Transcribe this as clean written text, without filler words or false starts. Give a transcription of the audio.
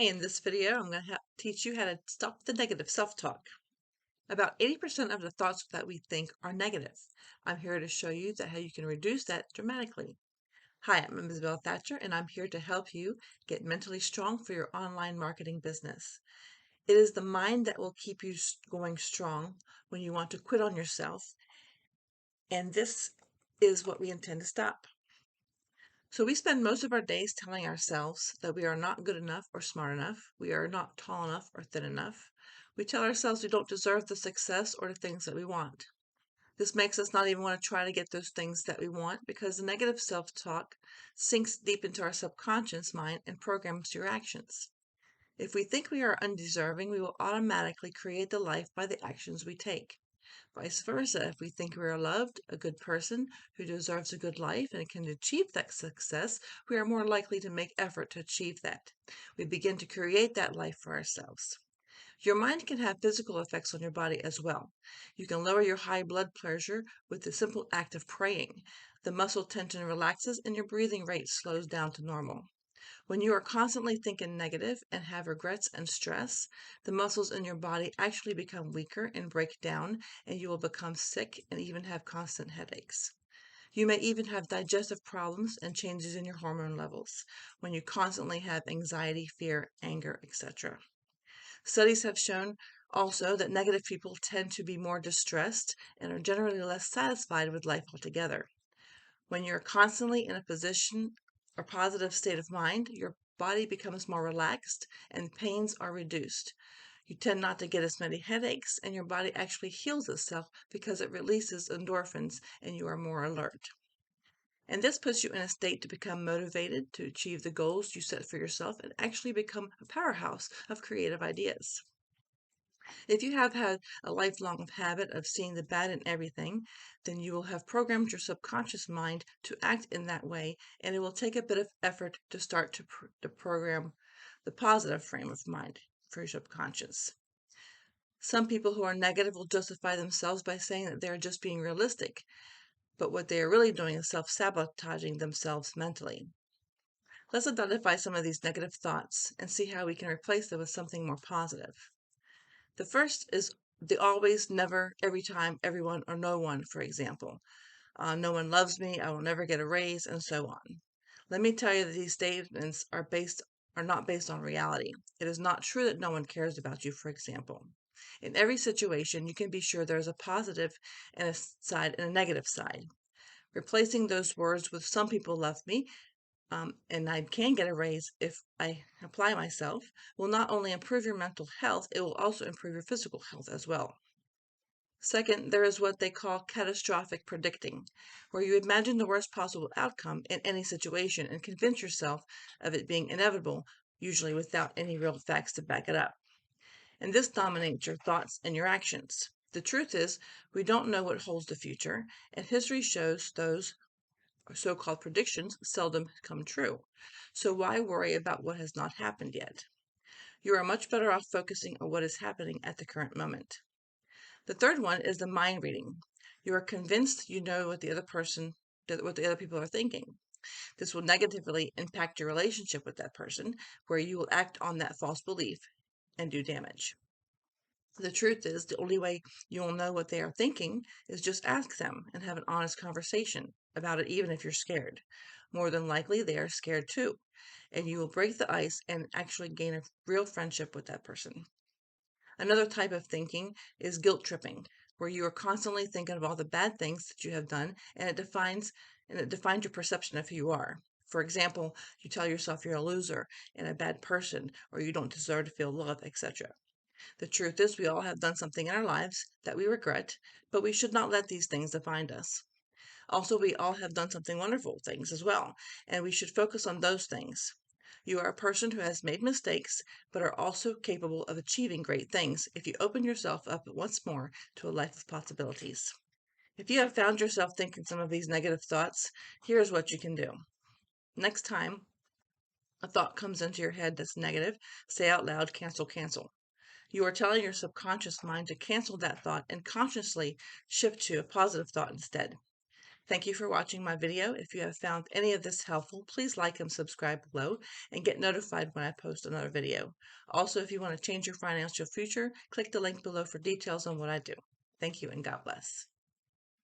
Hey, in this video, I'm going to teach you how to stop the negative self-talk. About 80% of the thoughts that we think are negative. I'm here to show you how you can reduce that dramatically. Hi, I'm Isabel Thatcher, and I'm here to help you get mentally strong for your online marketing business. It is the mind that will keep you going strong when you want to quit on yourself, and this is what we intend to stop. So we spend most of our days telling ourselves that we are not good enough or smart enough, we are not tall enough or thin enough. We tell ourselves we don't deserve the success or the things that we want. This makes us not even want to try to get those things that we want because the negative self-talk sinks deep into our subconscious mind and programs your actions. If we think we are undeserving, we will automatically create the life by the actions we take. Vice versa, if we think we are loved, a good person who deserves a good life and can achieve that success, we are more likely to make effort to achieve that. We begin to create that life for ourselves. Your mind can have physical effects on your body as well. You can lower your high blood pressure with the simple act of praying. The muscle tension relaxes and your breathing rate slows down to normal. When you are constantly thinking negative and have regrets and stress, the muscles in your body actually become weaker and break down, and you will become sick and even have constant headaches. You may even have digestive problems and changes in your hormone levels when you constantly have anxiety, fear, anger, etc. Studies have shown also that negative people tend to be more distressed and are generally less satisfied with life altogether. When you're constantly in a position or positive state of mind, your body becomes more relaxed and pains are reduced. You tend not to get as many headaches, and your body actually heals itself because it releases endorphins and you are more alert. And this puts you in a state to become motivated to achieve the goals you set for yourself and actually become a powerhouse of creative ideas. If you have had a lifelong habit of seeing the bad in everything, then you will have programmed your subconscious mind to act in that way, and it will take a bit of effort to start to program the positive frame of mind for your subconscious. Some people who are negative will justify themselves by saying that they are just being realistic, but what they are really doing is self-sabotaging themselves mentally. Let's identify some of these negative thoughts and see how we can replace them with something more positive. The first is the always, never, every time, everyone, or no one, for example. No one loves me, I will never get a raise, and so on. Let me tell you that these statements are not based on reality. It is not true that no one cares about you, for example. In every situation, you can be sure there is a positive and a side and a negative side. Replacing those words with "some people love me," and I can get a raise if I apply myself, will not only improve your mental health, it will also improve your physical health as well. Second, there is what they call catastrophic predicting, where you imagine the worst possible outcome in any situation and convince yourself of it being inevitable, usually without any real facts to back it up. And this dominates your thoughts and your actions. The truth is, we don't know what holds the future, and history shows those so-called predictions seldom come true. So why worry about what has not happened yet? You are much better off focusing on what is happening at the current moment. The third one is the mind reading. You are convinced you know what the other people are thinking. This will negatively impact your relationship with that person, where you will act on that false belief and do damage. The truth is, the only way you will know what they are thinking is just ask them and have an honest conversation about it, even if you're scared. More than likely, they are scared too, and you will break the ice and actually gain a real friendship with that person. Another type of thinking is guilt tripping, where you are constantly thinking of all the bad things that you have done, and it defines your perception of who you are. For example, you tell yourself you're a loser and a bad person, or you don't deserve to feel love, etc. The truth is, we all have done something in our lives that we regret, but we should not let these things define us. Also, we all have done something wonderful things as well, and we should focus on those things. You are a person who has made mistakes, but are also capable of achieving great things if you open yourself up once more to a life of possibilities. If you have found yourself thinking some of these negative thoughts, here's what you can do. Next time a thought comes into your head that's negative, say out loud, cancel, cancel. You are telling your subconscious mind to cancel that thought and consciously shift to a positive thought instead. Thank you for watching my video. If you have found any of this helpful, please like and subscribe below and get notified when I post another video. Also, if you want to change your financial future, click the link below for details on what I do. Thank you and God bless.